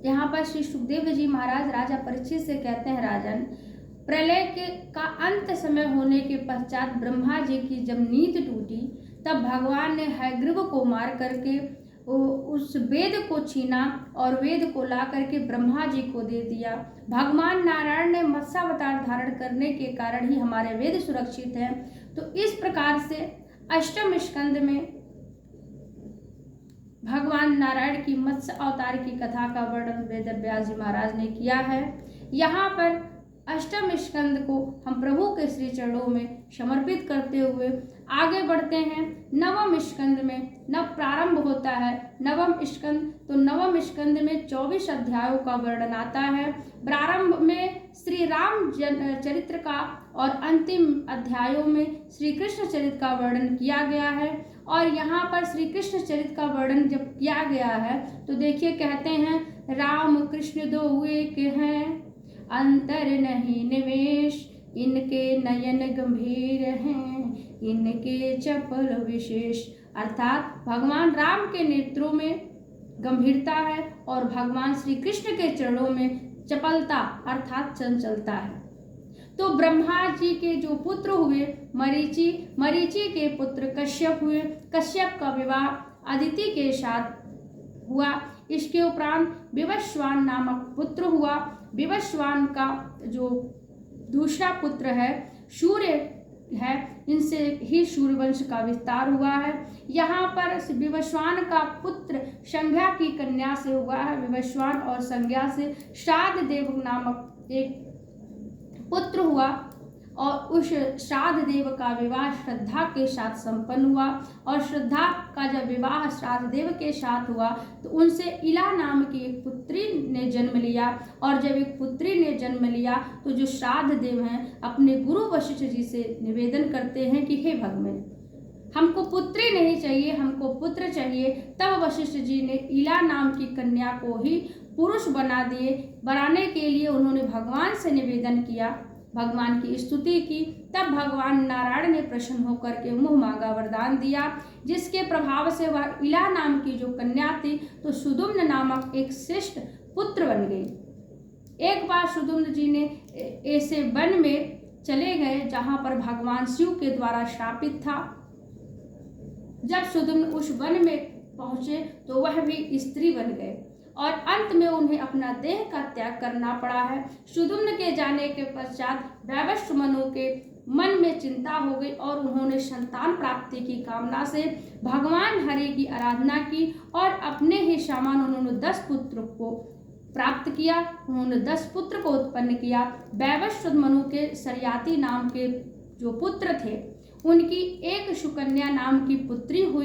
यहाँ पर श्री सुखदेव जी महाराज राजा परीक्षित से कहते हैं, राजन, प्रलय का अंत समय होने के पश्चात ब्रह्मा जी की जब नींद टूटी तब भगवान ने हयग्रीव को मार करके उस वेद को छीना और वेद को ला करके ब्रह्मा जी को दे दिया। भगवान नारायण ने मत्स्यावतार धारण करने के कारण ही हमारे वेद सुरक्षित हैं। तो इस प्रकार से अष्टम स्कंद में भगवान नारायण की मत्स्य अवतार की कथा का वर्णन वेद व्यास जी महाराज ने किया है। यहाँ पर अष्टम स्कंद को हम प्रभु के श्री चरणों में समर्पित करते हुए आगे बढ़ते हैं। नवम स्कंद में नव प्रारंभ होता है। नवम स्कंद, तो नवम स्कंद में 24 अध्यायों का वर्णन आता है। प्रारंभ में श्री राम चरित्र का और अंतिम अध्यायों में श्री कृष्ण चरित्र का वर्णन किया गया है। और यहाँ पर श्री कृष्ण चरित्र का वर्णन जब किया गया है तो देखिए, कहते हैं, राम कृष्ण दो एक हैं, अंतर नहीं निवेश, इनके नयन गंभीर हैं, इनके चपल विशेष। अर्थात भगवान राम के नेत्रों में गंभीरता है और भगवान श्री कृष्ण के चरणों में चपलता अर्थात चंचलता है। तो ब्रह्मा जी के जो पुत्र हुए मरीचि, मरीचि के पुत्र कश्यप हुए, कश्यप का विवाह अदिति के साथ हुआ। इसके उपरांत विवस्वान नामक पुत्र हुआ। विवस्वान का जो दूसरा पुत्र है सूर्य है, इनसे ही सूर्यवंश का विस्तार हुआ है। यहाँ पर विवस्वान का पुत्र संज्ञा की कन्या से हुआ है। विवस्वान और संज्ञा से श्राद्ध देव नामक एक पुत्र हुआ और उस श्राद्ध देव का विवाह श्रद्धा के साथ संपन्न हुआ। और श्रद्धा का जब विवाह श्राद्ध देव के साथ हुआ तो उनसे इला नाम की एक पुत्री ने जन्म लिया। और जब एक पुत्री ने जन्म लिया तो जो श्राद्ध देव हैं अपने गुरु वशिष्ठ जी से निवेदन करते हैं कि हे भगवान, हमको पुत्री नहीं चाहिए, हमको पुत्र चाहिए। तब वशिष्ठ जी ने इला नाम की कन्या को ही पुरुष बना दिए। बनाने के लिए उन्होंने भगवान से निवेदन किया, भगवान की स्तुति की। तब भगवान नारायण ने प्रसन्न होकर के मुँह मांगा वरदान दिया, जिसके प्रभाव से वह इला नाम की जो कन्या थी तो सुदुम्न नामक एक श्रेष्ठ पुत्र बन गई। एक बार सुदुम्न जी ने ऐसे वन में चले गए जहाँ पर भगवान शिव के द्वारा शापित था। जब सुदुम्न उस वन में पहुंचे तो वह भी स्त्री बन गए और अंत में उन्हें अपना देह का त्याग करना पड़ा है। सुदुम्न के जाने के पश्चात वैवस्व मनु के मन में चिंता हो गई और उन्होंने संतान प्राप्ति की कामना से भगवान हरि की आराधना की और अपने ही समान उन्होंने 10 पुत्र को प्राप्त किया। उन्होंने 10 पुत्र को उत्पन्न किया। वैवस्व मनु के सरयाती नाम के जो पुत्र थे उनकी एक सुकन्या नाम की पुत्री हुई।